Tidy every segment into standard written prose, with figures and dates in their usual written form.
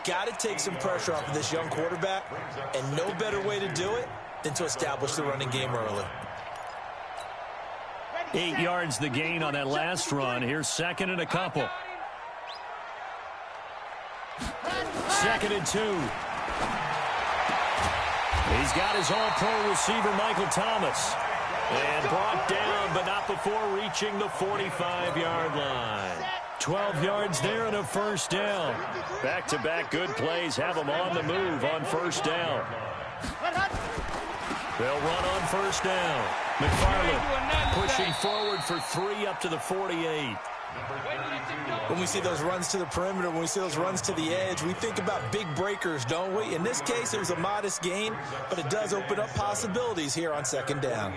got to take some pressure off of this young quarterback, and no better way to do it than to establish the running game early. 8 yards the gain on that last run. Here's second and a couple. Second and 2. He's got his all-pro receiver, Michael Thomas. And brought down, but not before reaching the 45-yard line. 12 yards there and a first down. Back-to-back good plays have them on the move on first down. They'll run on first down. McFarland pushing forward for 3 up to the 48. When we see those runs to the perimeter, when we see those runs to the edge, we think about big breakers, don't we? In this case, it was a modest gain, but it does open up possibilities here on second down.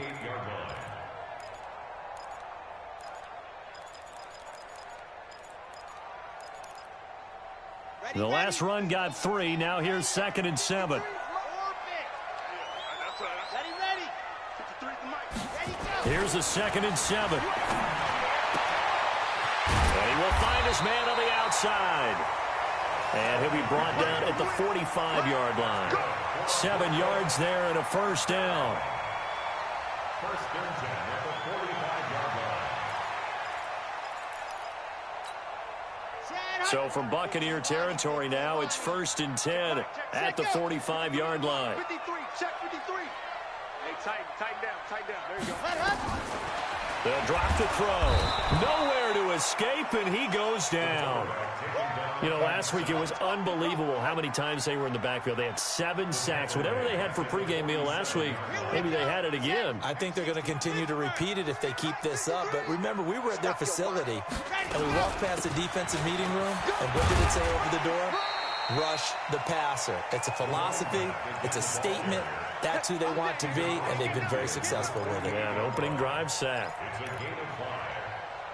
The last run got 3. Now here's second and 7. Here's a second and 7. And he will find his man on the outside. And he'll be brought down at the 45-yard line. 7 yards there and a first down. First and 10 at the 45-yard line. So from Buccaneer territory now, it's first and 10 at the 45-yard line. 53, check 53. Hey, tighten down. There you go. They'll drop the throw. Nowhere to escape, and he goes down. You know, last week it was unbelievable how many times they were in the backfield. They had 7 sacks. Whatever they had for pregame meal last week, maybe they had it again. I think they're going to continue to repeat it if they keep this up. But remember, we were at their facility, and we walked past the defensive meeting room, and what did it say over the door? Rush the passer. It's a philosophy. It's a statement. That's who they want to be, and they've been very successful with it. Yeah, an opening drive sack. It's a gain of 5.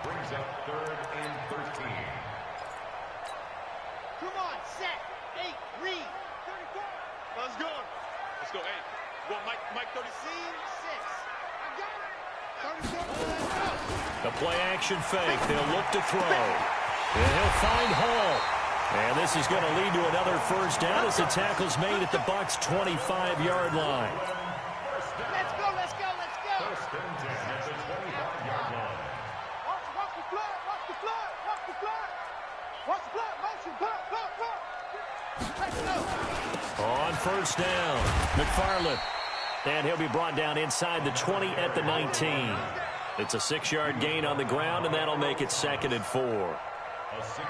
Brings up third and 13. Come on, set. 8, read. 34. Let's go. Hey, well, Mike 36. I got it. 37. The play action fake. They'll look to throw. And he'll find Hall. And this is going to lead to another first down as the tackle's made at the Bucs' 25-yard line. Let's go. First and 10 at the 25-yard line. Watch the flag. Motion. Let's go. On first down, McFarland. And he'll be brought down inside the 20 at the 19. It's a 6-yard gain on the ground, and that'll make it second and 4.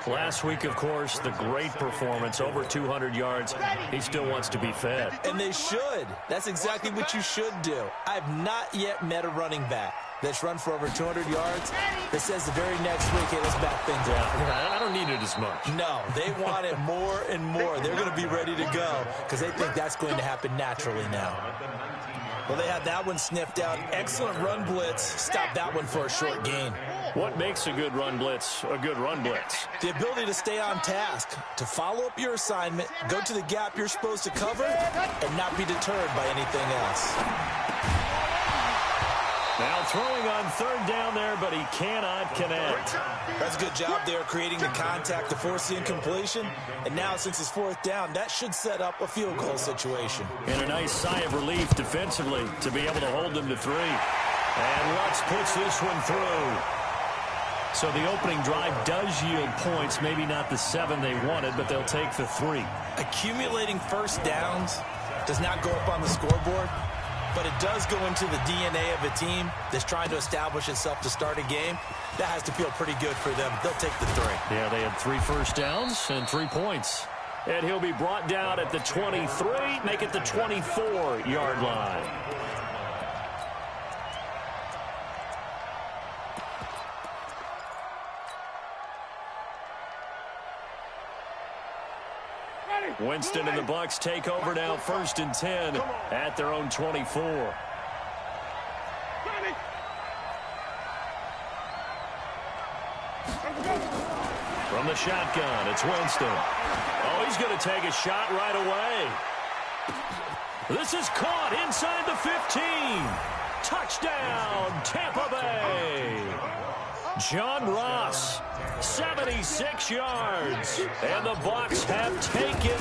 Last week, of course, the great performance, over 200 yards. He still wants to be fed. And they should. That's exactly what you should do. I've not yet met a running back that's run for over 200 yards that says the very next week, hey, let's back things up. I don't need it as much. No, they want it more and more. They're going to be ready to go because they think that's going to happen naturally now. Well, they had that one sniffed out. Excellent run blitz. Stop that one for a short gain. What makes a good run blitz a good run blitz? The ability to stay on task, to follow up your assignment, go to the gap you're supposed to cover, and not be deterred by anything else. Now throwing on third down there, but he cannot connect. That's a good job there creating the contact to force the incompletion. And now since it's fourth down, that should set up a field goal situation. And a nice sigh of relief defensively to be able to hold them to 3. And Lutz puts this one through. So the opening drive does yield points, maybe not the 7 they wanted, but they'll take the 3. Accumulating first downs does not go up on the scoreboard, but it does go into the DNA of a team that's trying to establish itself to start a game. That has to feel pretty good for them. They'll take the 3. Yeah, they had 3 first downs and 3 points. And he'll be brought down at the 23, make it the 24-yard line. Winston and the Bucs take over now, first and 10 at their own 24. From the shotgun, it's Winston. Oh, he's going to take a shot right away. This is caught inside the 15. Touchdown, Tampa Bay. John Ross, 76 yards. And the Bucs have taken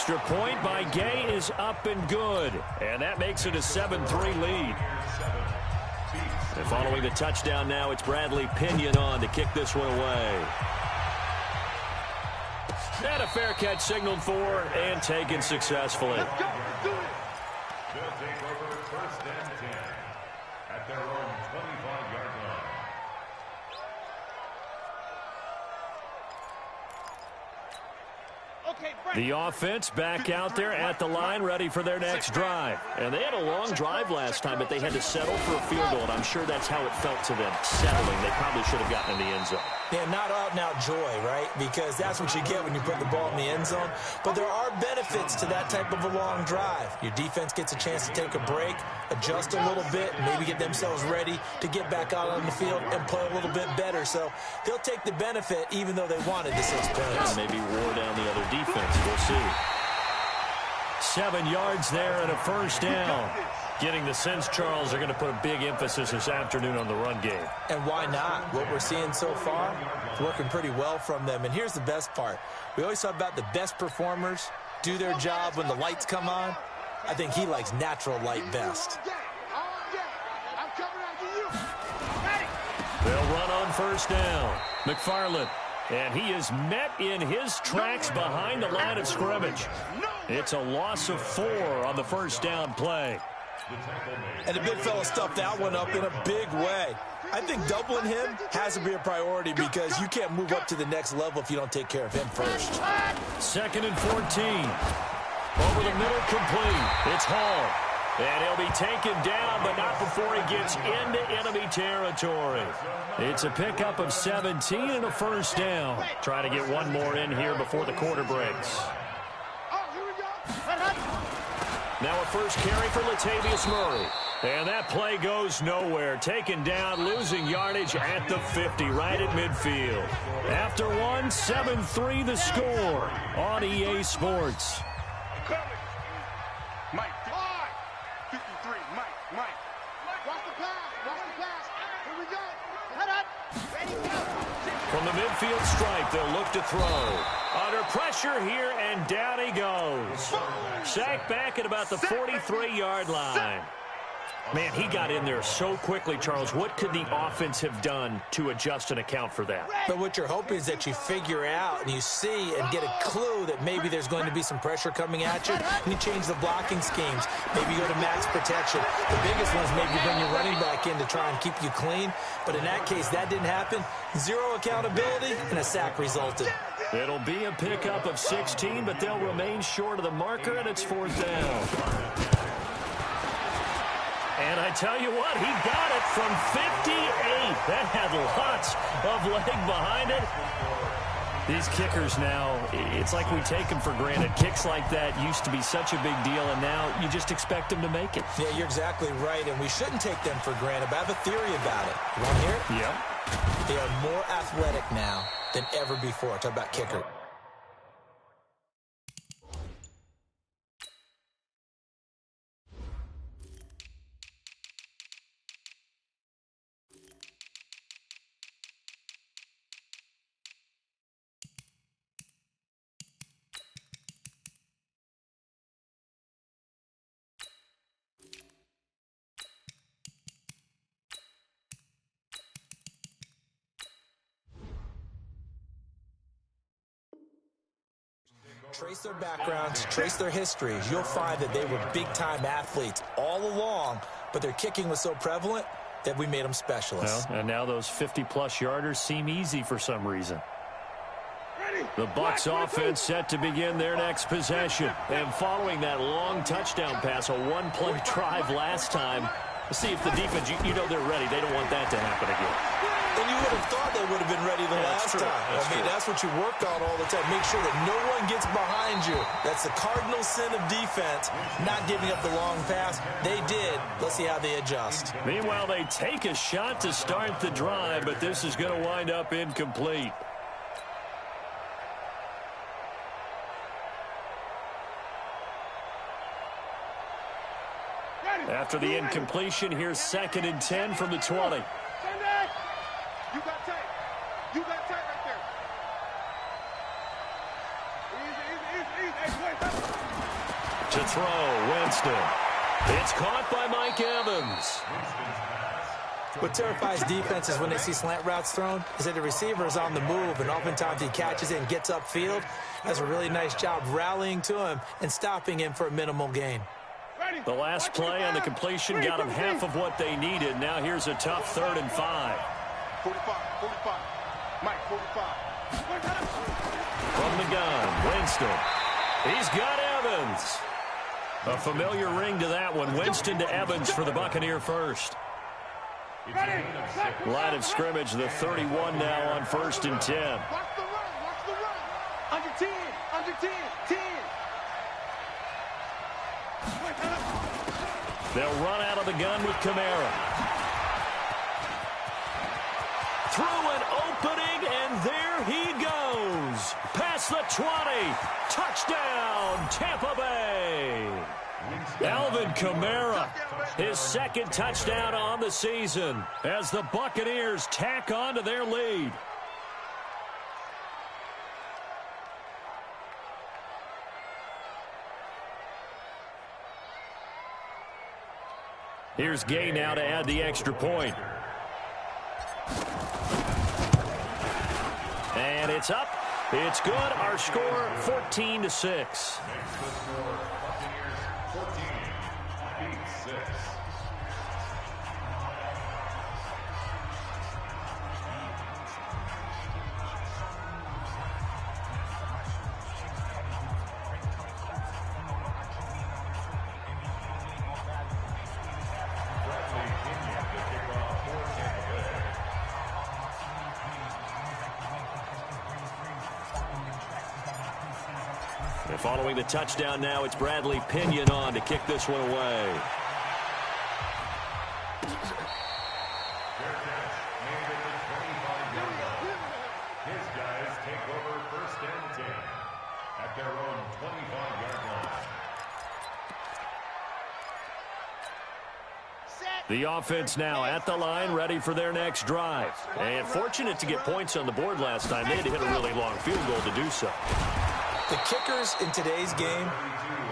extra point by Gay is up and good. And that makes it a 7-3 lead. And following the touchdown now, it's Bradley Pinion on to kick this one away. And a fair catch signaled for and taken successfully. They'll take over first and 10 at their own 25-yard line. The offense back out there at the line, ready for their next drive. And they had a long drive last time, but they had to settle for a field goal, and I'm sure that's how it felt to them, settling. They probably should have gotten in the end zone. Yeah, not out-and-out joy, right? Because that's what you get when you put the ball in the end zone. But there are benefits to that type of a long drive. Your defense gets a chance to take a break, adjust a little bit, maybe get themselves ready to get back out on the field and play a little bit better. So they'll take the benefit even though they wanted the 6 points. Maybe wore down the other defense. We'll see. 7 yards there and a first down. Getting the sense, Charles, are going to put a big emphasis this afternoon on the run game. And why not? What we're seeing so far is working pretty well from them. And here's the best part. We always talk about the best performers do their job when the lights come on. I think he likes natural light best. They'll run on first down. McFarland. And he is met in his tracks behind the line of scrimmage. It's a loss of 4 on the first down play. And the big fella stuffed that one up in a big way. I think doubling him has to be a priority because you can't move up to the next level if you don't take care of him first. 2nd and 14. Over the middle, complete. It's Hall. And he'll be taken down, but not before he gets into enemy territory. It's a pickup of 17 and a first down. Trying to get one more in here before the quarter breaks. Now a first carry for Latavius Murray. And that play goes nowhere. Taken down, losing yardage at the 50, right at midfield. After one, 7-3 the score on EA Sports. Mike, 53, Mike. Watch the pass. Here we go. Head up. Ready, go. From the midfield stripe, they'll look to throw. Under pressure here, and down he goes. Sacked back at about the 43-yard line. Man, he got in there so quickly, Charles. What could the offense have done to adjust and account for that? But what you're hoping is that you figure out and you see and get a clue that maybe there's going to be some pressure coming at you, and you change the blocking schemes. Maybe you go to max protection. The biggest one is maybe bring your running back in to try and keep you clean. But in that case, that didn't happen. 0 accountability, and a sack resulted. It'll be a pickup of 16, but they'll remain short of the marker, and it's 4th down. And I tell you what, he got it from 58. That had lots of leg behind it. These kickers now, it's like we take them for granted. Kicks like that used to be such a big deal, and now you just expect them to make it. Yeah, you're exactly right, and we shouldn't take them for granted. But I have a theory about it. You want to hear it? Yeah. They are more athletic now than ever before. Talk about kicker. Trace their backgrounds, trace their histories. You'll find that they were big-time athletes all along, but their kicking was so prevalent that we made them specialists. Well, and now those 50-plus yarders seem easy for some reason. The Bucs offense set to begin their next possession. And following that long touchdown pass, a one-play drive last time, let's see if the defense, you know they're ready. They don't want that to happen again. And you would have thought they would have been ready the last time. That's what you work on all the time. Make sure that no one gets behind you. That's the cardinal sin of defense, not giving up the long pass. They did. Let's see how they adjust. Meanwhile, they take a shot to start the drive, but this is going to wind up incomplete. After the incompletion, here's 2nd and 10 from the 20. You got tight. You got tight right there. Easy. Hey, wait. To throw, Winston. It's caught by Mike Evans. What terrifies defenses when they see slant routes thrown is that the receiver is on the move, and oftentimes he catches it and gets upfield. Does a really nice job rallying to him and stopping him for a minimal gain. The last play on the completion got them half of what they needed. Now here's a tough 3rd and 5. 45. Mike, 45. From the gun, Winston. He's got Evans. A familiar ring to that one. Winston to Evans for the Buccaneer first. Line of scrimmage, the 31 now on 1st and 10. Watch the run. Under 10. They'll run out of the gun with Kamara. Through an opening, and there he goes. Past the 20. Touchdown, Tampa Bay. Alvin Kamara, his 2nd touchdown on the season as the Buccaneers tack on to their lead. Here's Gay now to add the extra point. And it's up. It's good. Our score 14-6. Following the touchdown now, it's Bradley Pinion on to kick this one away. His guys take over 1st and 10 at their own 25-yard line. The offense now at the line, ready for their next drive. And fortunate to get points on the board last time. They had to hit a really long field goal to do so. The kickers in today's game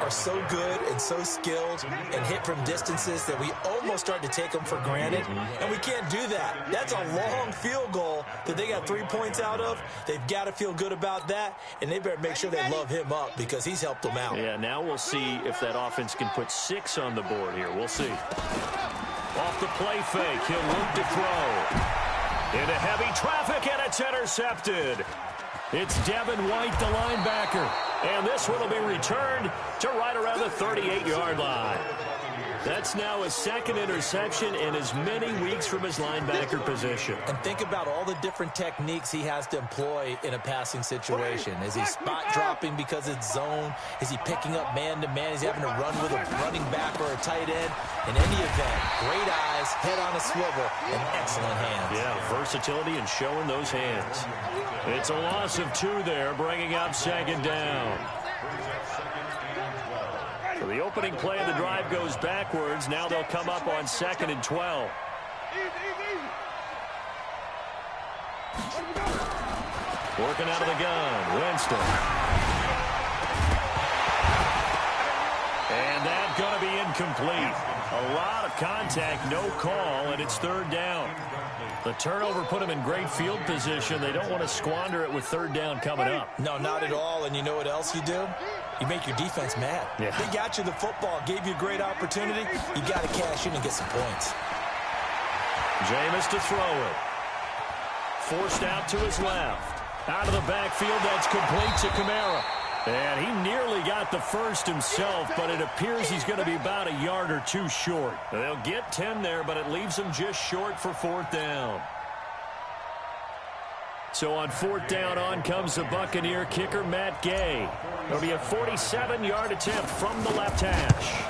are so good and so skilled and hit from distances that we almost start to take them for granted, and we can't do that. That's a long field goal that they got 3 points out of. They've got to feel good about that, and they better make sure they love him up because he's helped them out. Yeah, now we'll see if that offense can put 6 on the board here. We'll see. Off the play fake, he'll look to throw. Into heavy traffic, and it's intercepted. It's Devin White, the linebacker. And this one will be returned to right around the 38-yard line. That's now his 2nd interception in as many weeks from his linebacker position. And think about all the different techniques he has to employ in a passing situation. Is he spot dropping because it's zone? Is he picking up man-to-man? Is he having to run with a running back or a tight end? In any event, great eyes, head on a swivel, and excellent hands. Yeah, versatility and showing those hands. It's a loss of 2 there, bringing up 2nd down. So the opening play of the drive goes backwards. Now they'll come up on 2nd and 12. Working out of the gun, Winston. And that's going to be incomplete. A lot of contact, no call, and it's 3rd down. The turnover put him in great field position. They don't want to squander it with 3rd down coming up. No, not at all. And you know what else you do? You make your defense mad. Yeah. They got you the football, gave you a great opportunity. You got to cash in and get some points. Jameis to throw it. Forced out to his left. Out of the backfield, that's complete to Kamara. And he nearly got the first himself, but it appears he's going to be about a yard or 2 short. They'll get 10 there, but it leaves them just short for 4th down. So on 4th down, on comes the Buccaneer kicker, Matt Gay. It'll be a 47-yard attempt from the left hash.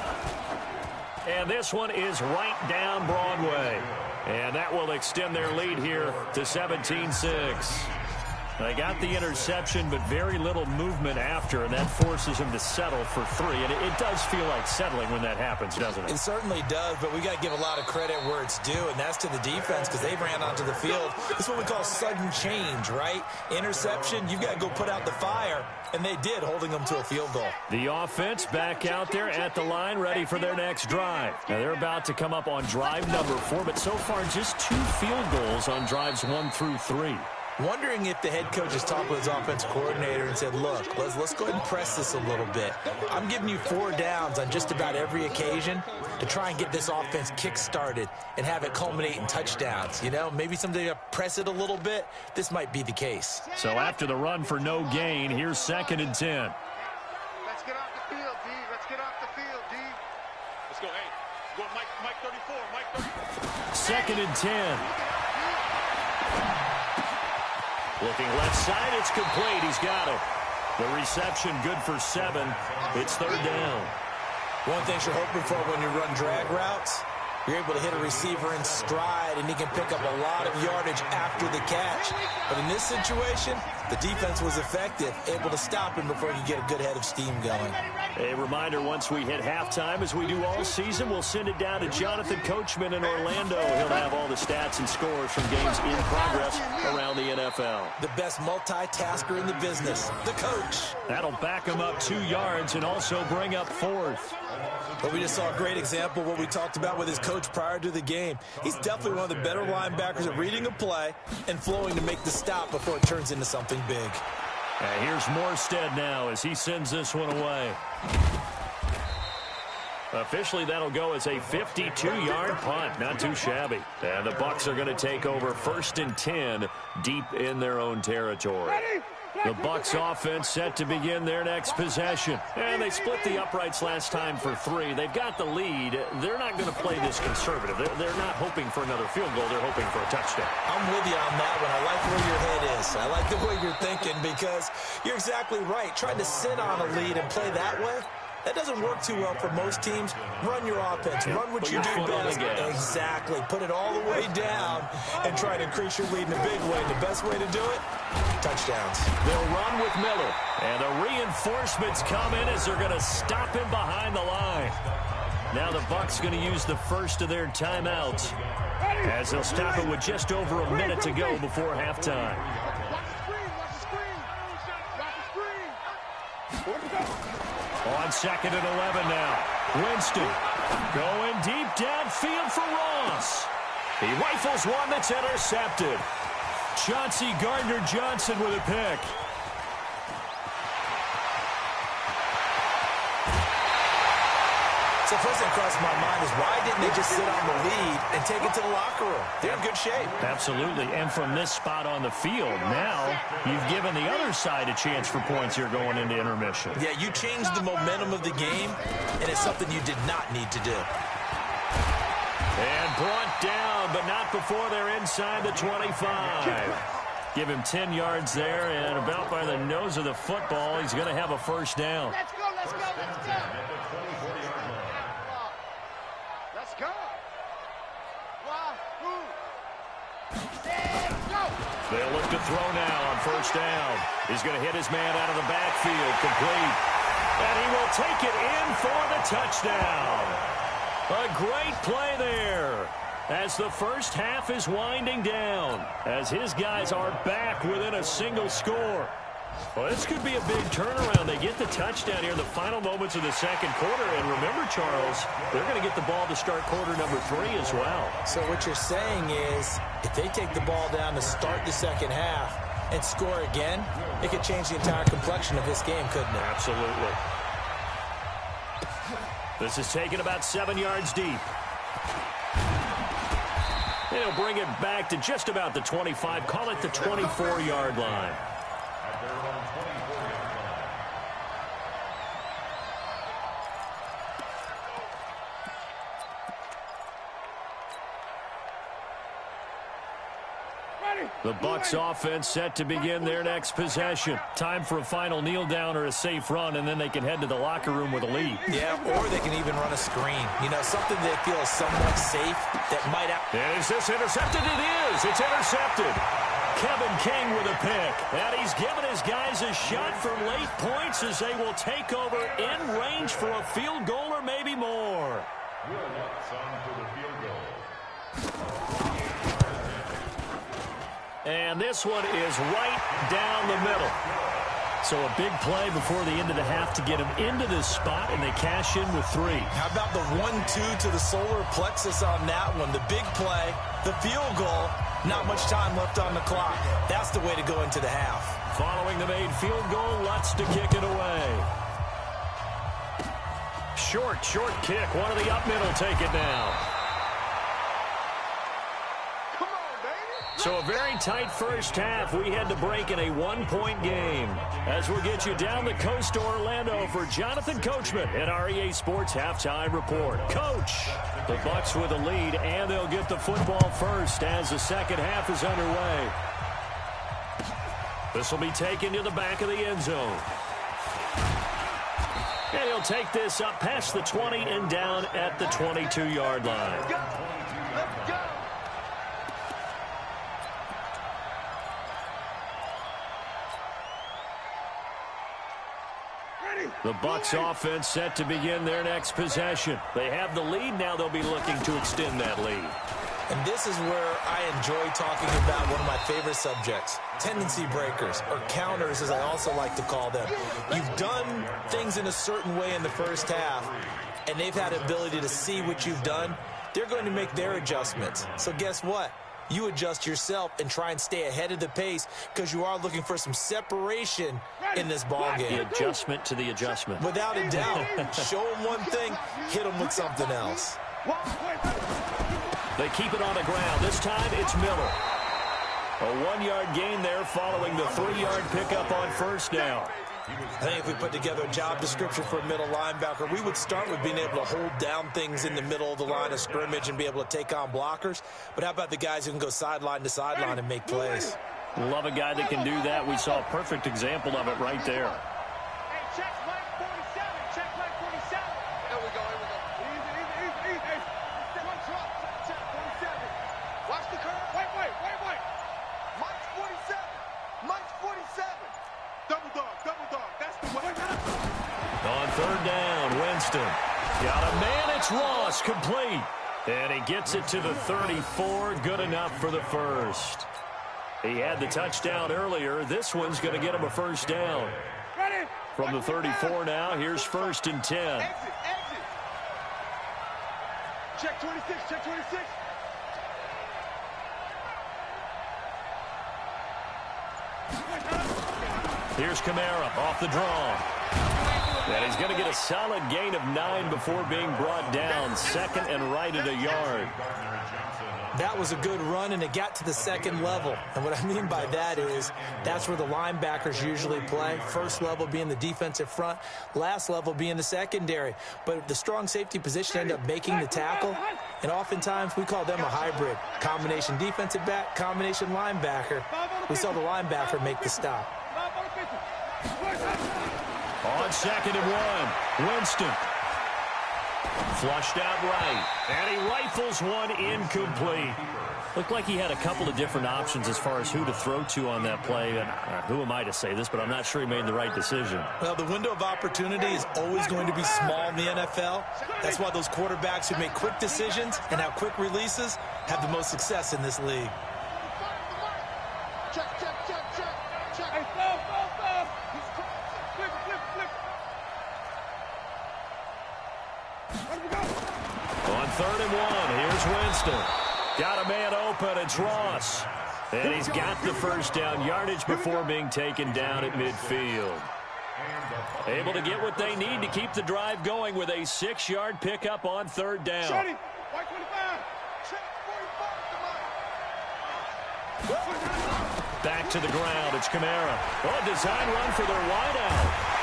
And this one is right down Broadway. And that will extend their lead here to 17-6. They got the interception, but very little movement after, and that forces him to settle for 3. And it does feel like settling when that happens, doesn't it? It certainly does, but we got to give a lot of credit where it's due, and that's to the defense because they ran onto the field. It's what we call sudden change, right? Interception, you've got to go put out the fire, and they did, holding them to a field goal. The offense back out there at the line, ready for their next drive. Now, they're about to come up on drive number 4, but so far just 2 field goals on drives 1 through 3. Wondering if the head coach has talked with his offense coordinator and said, look, let's go ahead and press this a little bit. I'm giving you 4 downs on just about every occasion to try and get this offense kick-started and have it culminate in touchdowns. You know, maybe someday you press it a little bit. This might be the case. So after the run for no gain, here's 2nd and 10. Let's get off the field, D. Let's get off the field, D. Let's go, hey. Go, Mike 34, Mike 34. 2nd and 10. Looking left side, it's complete. He's got it. The reception good for 7. It's 3rd down. One thing you're hoping for when you run drag routes, you're able to hit a receiver in stride, and he can pick up a lot of yardage after the catch. But in this situation, the defense was effective, able to stop him before he could get a good head of steam going. A reminder, once we hit halftime, as we do all season, we'll send it down to Jonathan Coachman in Orlando. He'll have all the stats and scores from games in progress around the NFL. The best multitasker in the business, the coach. That'll back him up 2 yards and also bring up 4th. But we just saw a great example of what we talked about with his coach prior to the game. He's definitely one of the better linebackers at reading a play and flowing to make the stop before it turns into something big. And here's Morstead now as he sends this one away. Officially, that'll go as a 52-yard punt. Not too shabby. And the Bucs are going to take over 1st and 10 deep in their own territory. The Bucs offense set to begin their next possession. And they split the uprights last time for 3. They've got the lead. They're not going to play this conservative. They're not hoping for another field goal. They're hoping for a touchdown. I'm with you on that one. I like where your head is. I like the way you're thinking because you're exactly right. Trying to sit on a lead and play that way, that doesn't work too well for most teams. Run your offense. Run what you do best. Exactly. Put it all the way down and try to increase your lead in a big way. The best way to do it, touchdowns. They'll run with Miller. And the reinforcements come in as they're going to stop him behind the line. Now the Bucs going to use the first of their timeouts as they'll stop it with just over a minute to go before halftime. On 2nd and 11 now. Winston going deep downfield for Ross. He rifles one that's intercepted. Chauncey Gardner-Johnson with a pick. So first thing crossed my mind is why didn't they just sit on the lead and take it to the locker room? They're in good shape. Absolutely. And from this spot on the field, now you've given the other side a chance for points here going into intermission. Yeah, you changed the momentum of the game, and it's something you did not need to do. And brought down, but not before they're inside the 25. Give him 10 yards there, and about by the nose of the football, he's going to have a first down. Let's go, let's go, let's go. Let's go. 1, 2, 3, go. They'll look to throw now on first down. He's going to hit his man out of the backfield, complete. And he will take it in for the touchdown. A great play there as the first half is winding down, as his guys are back within a single score. Well, this could be a big turnaround. They get the touchdown here in the final moments of the second quarter. And remember, Charles, they're going to get the ball to start quarter number 3 as well. So what you're saying is if they take the ball down to start the second half and score again, it could change the entire complexion of this game, couldn't it? Absolutely. This is taken about 7 yards deep. They'll bring it back to just about the 25, call it the 24-yard line. The Bucs offense set to begin their next possession. Time for a final kneel down or a safe run, and then they can head to the locker room with a lead. Yeah, or they can even run a screen. You know, something they feel is somewhat safe that might... And is this intercepted? It is. It's intercepted. Kevin King with a pick. And he's given his guys a shot for late points as they will take over in range for a field goal or maybe more. And this one is right down the middle. So a big play before the end of the half to get them into this spot, and they cash in with 3. How about the 1-2 to the solar plexus on that one? The big play, the field goal, not much time left on the clock. That's the way to go into the half. Following the made field goal, Lutz to kick it away. Short kick. One of the up middle take it now. So a very tight first half. We had to break in a 1-point game. As we'll get you down the coast to Orlando for Jonathan Coachman at our EA Sports Halftime Report. Coach, the Bucks with a lead, and they'll get the football first as the second half is underway. This will be taken to the back of the end zone. And he'll take this up past the 20 and down at the 22-yard line. Let's go. The Bucks offense set to begin their next possession. They have the lead. Now they'll be looking to extend that lead. And this is where I enjoy talking about one of my favorite subjects, tendency breakers, or counters as I also like to call them. You've done things in a certain way in the first half, and they've had the ability to see what you've done. They're going to make their adjustments. So guess what? You adjust yourself and try and stay ahead of the pace because you are looking for some separation in this ball game. The adjustment to the adjustment. Without a doubt. Show them one thing, hit them with something else. They keep it on the ground. This time it's Miller. A 1-yard gain there following the 3-yard pickup on first down. I think if we put together a job description for a middle linebacker, we would start with being able to hold down things in the middle of the line of scrimmage and be able to take on blockers. But how about the guys who can go sideline to sideline and make plays? Love a guy that can do that. We saw a perfect example of it right there. Hey, check line 47. Check line 47. There we go. Easy. One drop. Check 47. Watch the curve. Wait. Mike's 47. Mike's 47. Double dog. That's the way. On third down, Winston. Got a man, it's Ross, complete. And he gets it to the 34, good enough for the first. He had the touchdown earlier. This one's going to get him a first down. Ready. From the 34 now, here's 1st and 10. Exit. Check 26. Here's Kamara off the draw. And he's going to get a solid gain of 9 before being brought down. 2nd and right at a yard. That was a good run, and it got to the second level. And what I mean by that is that's where the linebackers usually play. First level being the defensive front, last level being the secondary. But the strong safety position ended up making the tackle, and oftentimes we call them a hybrid. Combination defensive back, combination linebacker. We saw the linebacker make the stop. On 2nd and 1, Winston. Flushed out right, and he rifles one incomplete. Looked like he had a couple of different options as far as who to throw to on that play. And who am I to say this, but I'm not sure he made the right decision. Well, the window of opportunity is always going to be small in the NFL. That's why those quarterbacks who make quick decisions and have quick releases have the most success in this league. Check. Hey, flip. On 3rd and 1, here's Winston. Got a man open, it's Ross. And he's got the first down yardage before being taken down at midfield. Able to get what they need to keep the drive going with a 6-yard pickup on 3rd down. White 25. Check 45. Back to the ground, it's Kamara. Oh, design run for their wideout.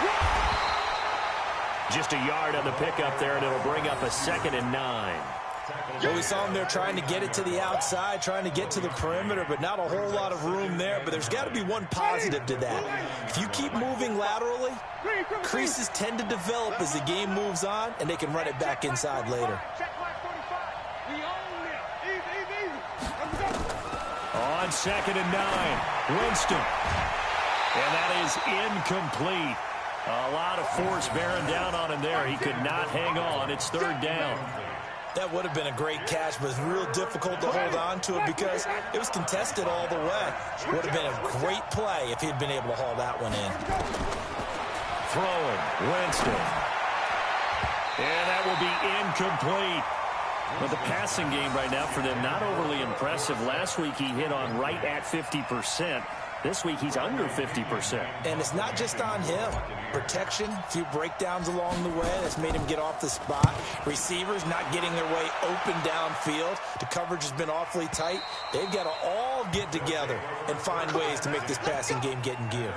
Just a yard on the pickup there, and it'll bring up a 2nd and 9. Well, we saw them there trying to get it to the outside, trying to get to the perimeter, but not a whole lot of room there. But there's got to be one positive to that. If you keep moving laterally, creases tend to develop as the game moves on, and they can run it back inside later. Check line 45. We own it. Easy. On on 2nd and 9. Winston. And that is incomplete. A lot of force bearing down on him there. He could not hang on. It's 3rd down. That would have been a great catch, but it's real difficult to hold on to it because it was contested all the way. Would have been a great play if he'd been able to haul that one in. Throwing, Winston. And that will be incomplete. But the passing game right now for them, not overly impressive. Last week he hit on right at 50%. This week he's under 50%. And it's not just on him. Protection, a few breakdowns along the way that's made him get off the spot. Receivers not getting their way open downfield. The coverage has been awfully tight. They've got to all get together and find ways to make this passing game get in gear.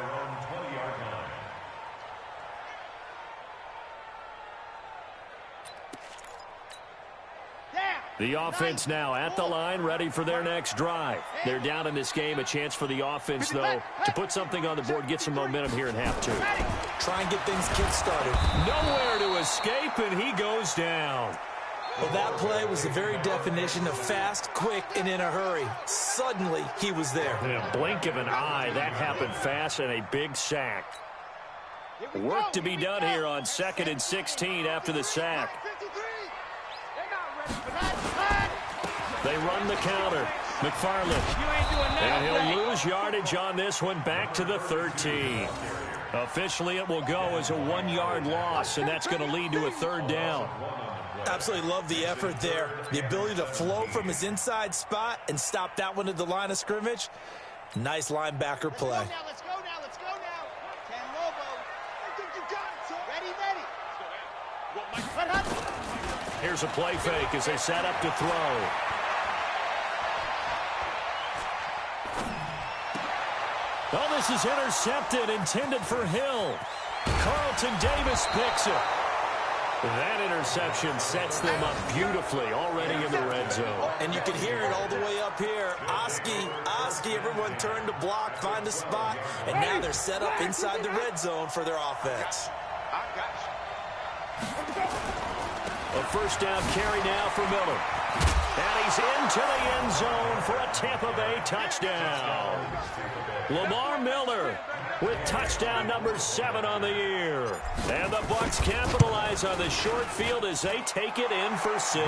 The offense now at the line, ready for their next drive. They're down in this game. A chance for the offense, though, to put something on the board, get some momentum here in half 2. Try and get things kick-started. Nowhere to escape, and he goes down. Well, that play was the very definition of fast, quick, and in a hurry. Suddenly, he was there. In a blink of an eye, that happened fast, and a big sack. Work to be done here on 2nd and 16 after the sack. They run the counter. McFarland. And he'll lose yardage on this one, back to the 13. Officially, it will go as a 1-yard loss, and that's going to lead to a 3rd down. Absolutely love the effort there. The ability to flow from his inside spot and stop that one at the line of scrimmage. Nice linebacker play. Let's go now. Ken Lobo. I think you got it, sir. Ready. Here's a play fake as they set up to throw. Oh, this is intercepted, intended for Hill. Carlton Davis picks it. That interception sets them up beautifully already in the red zone. And you can hear it all the way up here. Oski, everyone turned to block, find a spot, and now they're set up inside the red zone for their offense. I got you. A 1st down carry now for Miller. And he's into the end zone for a Tampa Bay touchdown. Lamar Miller with touchdown number 7 on the year. And the Bucs capitalize on the short field as they take it in for 6.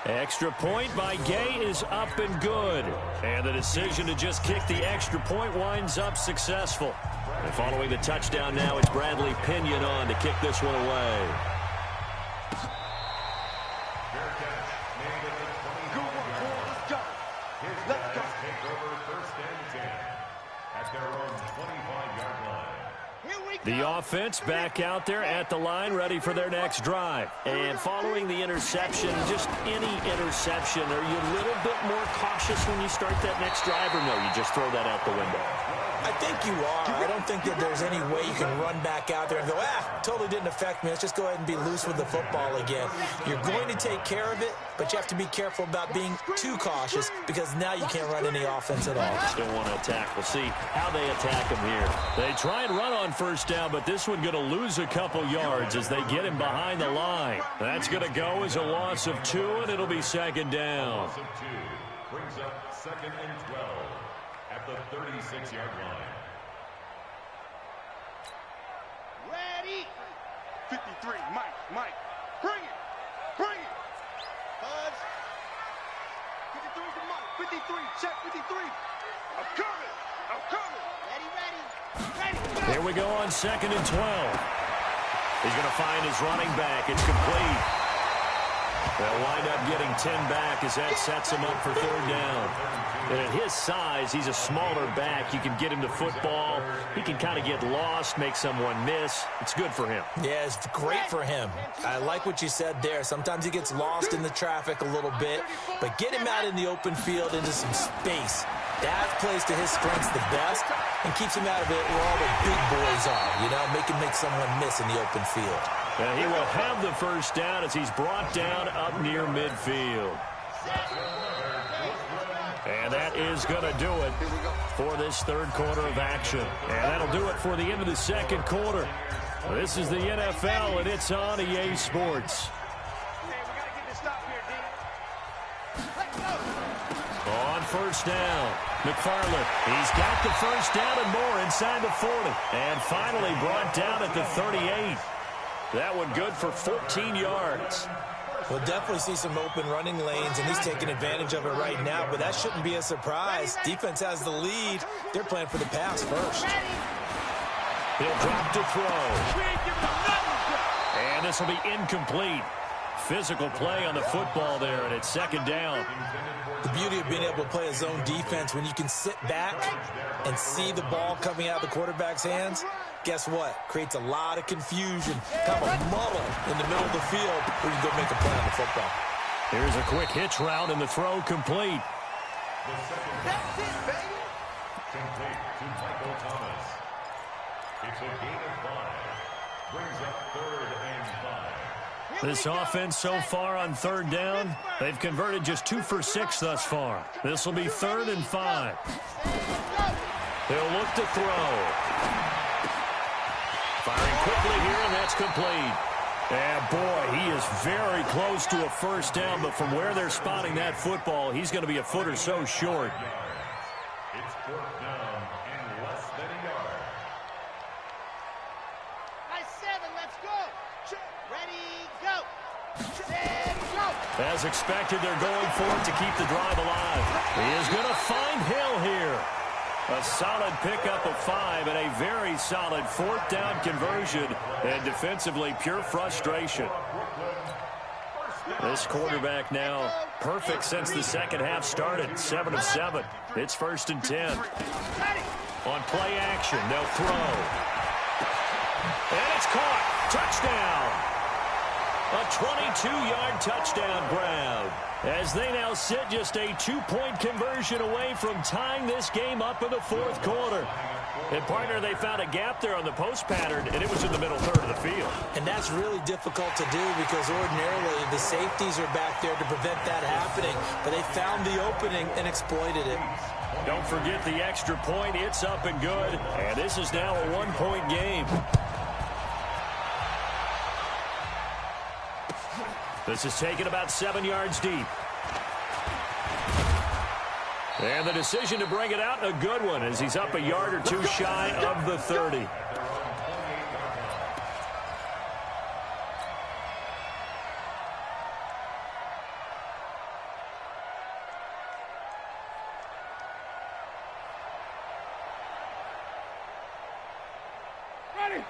Extra point by Gay is up and good. And the decision to just kick the extra point winds up successful. And following the touchdown now, it's Bradley Pinion on to kick this one away. The offense back out there at the line, ready for their next drive. And following the interception, just any interception, are you a little bit more cautious when you start that next drive, or no, you just throw that out the window? I think you are. I don't think that there's any way you can run back out there and go, totally didn't affect me. Let's just go ahead and be loose with the football again. You're going to take care of it, but you have to be careful about being too cautious because now you can't run any offense at all. Still want to attack. We'll see how they attack him here. They try and run on 1st down, but this one going to lose a couple yards as they get him behind the line. That's going to go as a loss of 2, and it'll be 2nd down. Loss of 2 brings up 2nd and 12 at the 36-yard line. Ready. 53, Mike. Bring it. Buzz. 53 to Mike. 53, check 53. I'm coming. Ready. Here we go on 2nd and 12. He's going to find his running back. It's complete. They'll wind up getting 10 back as that sets him up for 3rd down. And at his size, he's a smaller back. You can get him to football. He can kind of get lost, make someone miss. It's good for him. Yeah, it's great for him. I like what you said there. Sometimes he gets lost in the traffic a little bit, but get him out in the open field into some space. That plays to his strengths the best and keeps him out of it where all the big boys are, make someone miss in the open field. And he will have the 1st down as he's brought down up near midfield. And that is going to do it for this 3rd quarter of action. And that'll do it for the end of the 2nd quarter. This is the NFL, and it's on EA Sports. Hey, we got to get this stop here, D. Let's go. On first down. McFarland, he's got the first down and more inside the 40. And finally brought down at the 38. That one good for 14 yards. We'll definitely see some open running lanes, and he's taking advantage of it right now, but that shouldn't be a surprise. Defense has the lead. They're playing for the pass first. He'll drop to throw. And this will be incomplete. Physical play on the football there, and it's second down. The beauty of being able to play a zone defense, when you can sit back and see the ball coming out of the quarterback's hands, guess what? Creates a lot of confusion, kind of a muddle in the middle of the field where you can go make a play on the football. Here's a quick hitch route, and the throw complete. That's it, baby. Complete to Michael Thomas. It's a gain of 5. Brings up 3rd and 5. This offense so far on third down, they've converted just 2 for 6 thus far. This will be 3rd and 5. They'll look to throw. Firing quickly here, and that's complete. And boy, he is very close to a first down, but from where they're spotting that football, he's going to be a foot or so short. It's 4th down and less than a yard. Nice 7, let's go. Ready, go. Set, go. As expected, they're going for it to keep the drive alive. He is going to find Hill here. A solid pickup of 5 and a very solid 4th down conversion. And defensively, pure frustration. This quarterback now perfect since the second half started. 7 of 7. It's 1st and 10. On play action, they'll throw. And it's caught. Touchdown. A 22-yard touchdown grab. As they now sit just a 2-point conversion away from tying this game up in the 4th quarter. And, partner, they found a gap there on the post pattern, and it was in the middle third of the field. And that's really difficult to do because ordinarily the safeties are back there to prevent that happening. But they found the opening and exploited it. Don't forget the extra point. It's up and good. And this is now a 1-point game. This is taken about 7 yards deep. And the decision to bring it out, a good one, as he's up a yard or 2 shy of the 30.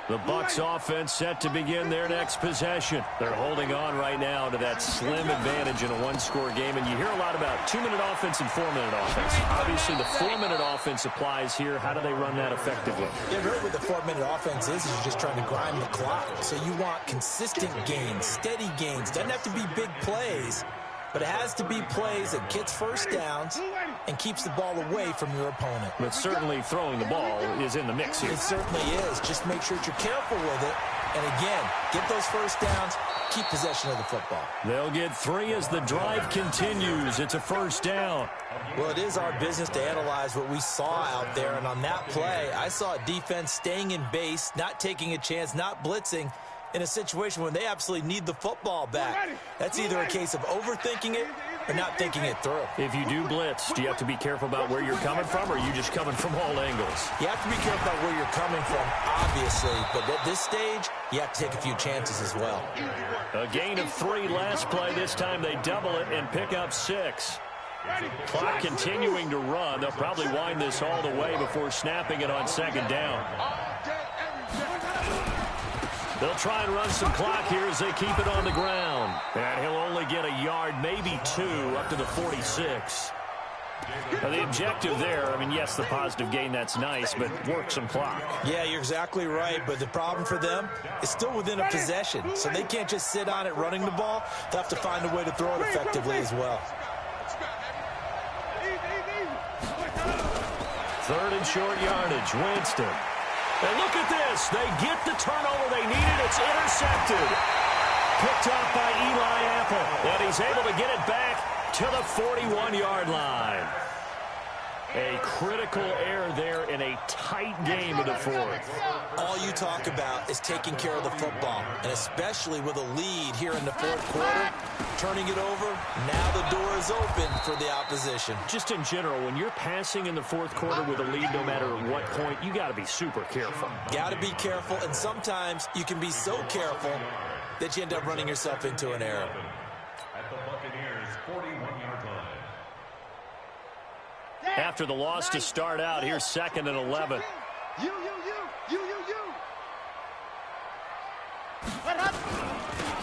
The Bucs offense set to begin their next possession. They're holding on right now to that slim advantage in a 1-score game. And you hear a lot about 2-minute offense and 4-minute offense. Obviously, the 4-minute offense applies here. How do they run that effectively? Yeah, really what the 4-minute offense is you're just trying to grind the clock. So you want consistent gains, steady gains. Doesn't have to be big plays, but it has to be plays that gets first downs and keeps the ball away from your opponent. But certainly throwing the ball is in the mix here. It certainly is. Just make sure that you're careful with it. And again, get those first downs, keep possession of the football. They'll get 3 as the drive continues. It's a first down. Well, it is our business to analyze what we saw out there. And on that play, I saw a defense staying in base, not taking a chance, not blitzing, in a situation when they absolutely need the football back. That's either a case of overthinking it or not thinking it through. If you do blitz, do you have to be careful about where you're coming from, or are you just coming from all angles? You have to be careful about where you're coming from, obviously, but at this stage, you have to take a few chances as well. A gain of 3 last play. This time they double it and pick up 6. Clock continuing to run. They'll probably wind this all the way before snapping it on second down. They'll try and run some clock here as they keep it on the ground. And he'll only get a yard, maybe 2, up to the 46. Now, the objective there, I mean, yes, the positive gain, that's nice, but work some clock. Yeah, you're exactly right, but the problem for them is still within a possession, so they can't just sit on it running the ball. They'll have to find a way to throw it effectively as well. 3rd and short yardage, Winston. And look at this. They get the turnover they needed. It's intercepted. Picked off by Eli Apple. And he's able to get it back to the 41-yard line. A critical error there in a tight game in the fourth. All you talk about is taking care of the football, and especially with a lead here in the fourth quarter, turning it over, now the door is open for the opposition. Just in general, when you're passing in the fourth quarter with a lead, no matter at what point, you got to be super careful. Got to be careful, and sometimes you can be so careful that you end up running yourself into an error. At the Buccaneers' 41-yard line. After the loss to start out, here's 2nd and 11. You.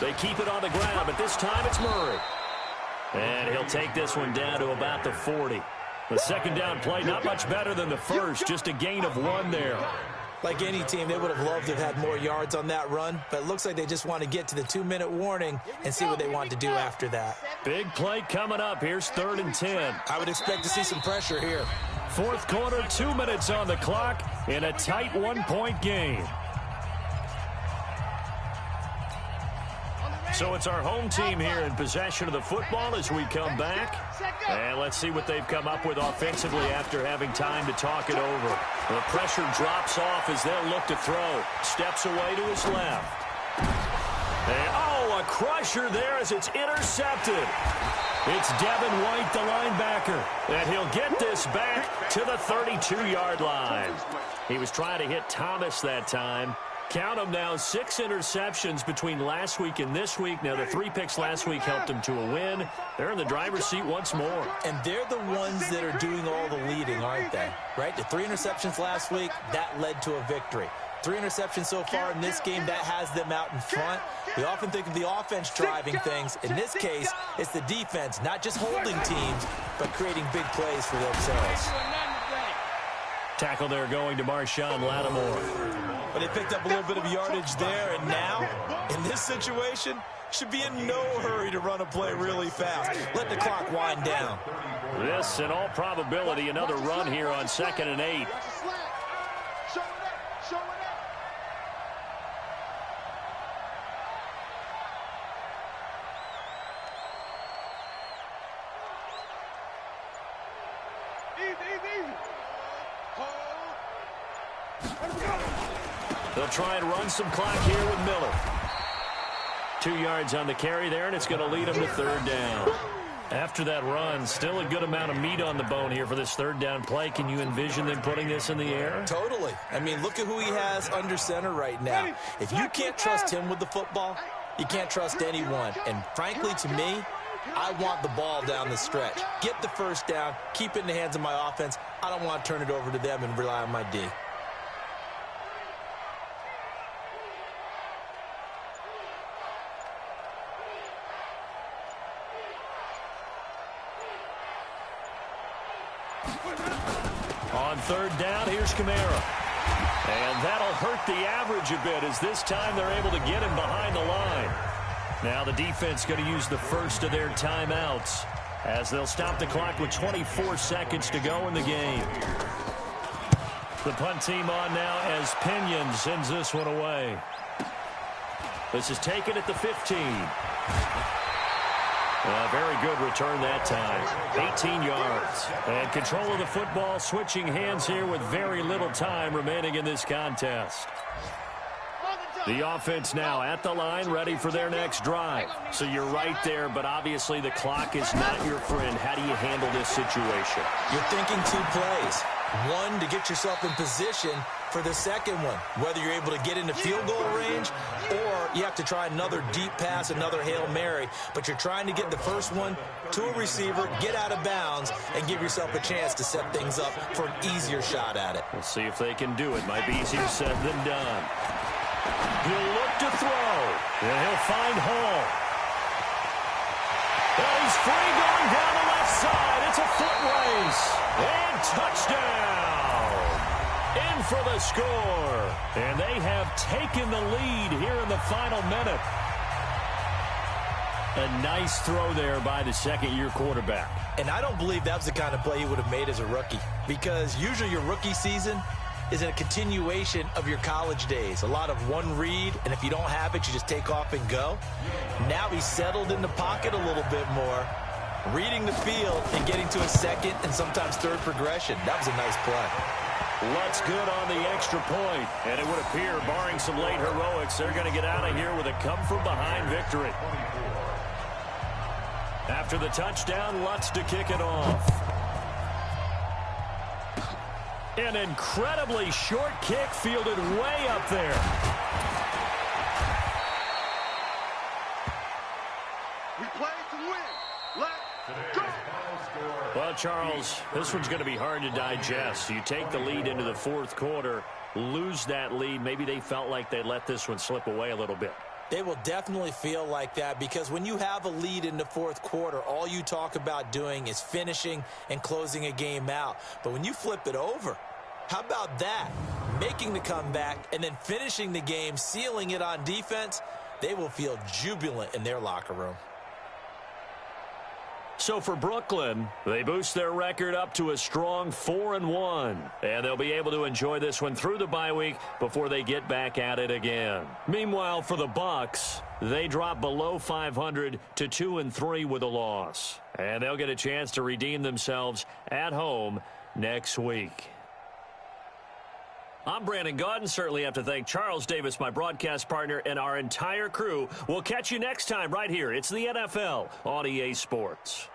They keep it on the ground, but this time it's Murray. And he'll take this one down to about the 40. The second down play, not much better than the first, just a gain of 1 there. Like any team, they would have loved to have had more yards on that run, but it looks like they just want to get to the 2-minute warning and see what they want to do after that. Big play coming up. Here's 3rd and 10. I would expect to see some pressure here. Fourth quarter, 2 minutes on the clock in a tight 1-point game. So it's our home team here in possession of the football as we come back. And let's see what they've come up with offensively after having time to talk it over. The pressure drops off as they'll look to throw. Steps away to his left. And, a crusher there as it's intercepted. It's Devin White, the linebacker. And he'll get this back to the 32-yard line. He was trying to hit Thomas that time. Count them now, 6 interceptions between last week and this week. Now, the 3 picks last week helped them to a win. They're in the driver's seat once more. And they're the ones that are doing all the leading, aren't they? Right? The 3 interceptions last week, that led to a victory. 3 interceptions so far in this game, that has them out in front. We often think of the offense driving things. In this case, it's the defense, not just holding teams, but creating big plays for themselves. Tackle there going to Marshawn Lattimore. But they picked up a little bit of yardage there, and now, in this situation, should be in no hurry to run a play really fast. Let the clock wind down. This, in all probability, another run here on 2nd and 8. They'll try and run some clock here with Miller. 2 yards on the carry there, and it's going to lead them to 3rd down. After that run, still a good amount of meat on the bone here for this 3rd down play. Can you envision them putting this in the air? Totally. I mean, look at who he has under center right now. If you can't trust him with the football, you can't trust anyone. And frankly, to me, I want the ball down the stretch. Get the first down, keep it in the hands of my offense. I don't want to turn it over to them and rely on my D. On 3rd down, here's Kamara. And that'll hurt the average a bit as this time they're able to get him behind the line. Now the defense going to use the first of their timeouts as they'll stop the clock with 24 seconds to go in the game. The punt team on now as Pinion sends this one away. This is taken at the 15. Very good return that time. 18 yards. And control of the football, switching hands here with very little time remaining in this contest. The offense now at the line, ready for their next drive. So you're right there, but obviously the clock is not your friend. How do you handle this situation? You're thinking 2 plays. One, to get yourself in position for the second one, whether you're able to get into field goal range or you have to try another deep pass, another Hail Mary. But you're trying to get the first one to a receiver, get out of bounds, and give yourself a chance to set things up for an easier shot at it. We'll see if they can do it. Might be easier said than done. He'll look to throw, and he'll find Hall. And he's free going down the left side. It's a foot race. And touchdown. In for the score. And they have taken the lead here in the final minute. A nice throw there by the second-year quarterback. And I don't believe that was the kind of play he would have made as a rookie, because usually your rookie season is a continuation of your college days. A lot of one read, and if you don't have it, you just take off and go. Now he's settled in the pocket a little bit more, Reading the field and getting to a second and sometimes third progression. That was a nice play. Lutz good on the extra point. And it would appear, barring some late heroics, they're going to get out of here with a come-from-behind victory. After the touchdown, Lutz to kick it off. An incredibly short kick fielded way up there. We play to win. Let's go. Well, Charles, this one's going to be hard to digest. You take the lead into the fourth quarter, lose that lead. Maybe they felt like they let this one slip away a little bit. They will definitely feel like that because when you have a lead in the fourth quarter, all you talk about doing is finishing and closing a game out. But when you flip it over, how about that? Making the comeback and then finishing the game, sealing it on defense, they will feel jubilant in their locker room. So for Brooklyn, they boost their record up to a strong 4-1. And they'll be able to enjoy this one through the bye week before they get back at it again. Meanwhile, for the Bucks, they drop below 500 to 2-3 with a loss. And they'll get a chance to redeem themselves at home next week. I'm Brandon Gaudin. Certainly have to thank Charles Davis, my broadcast partner, and our entire crew. We'll catch you next time right here. It's the NFL on EA Sports.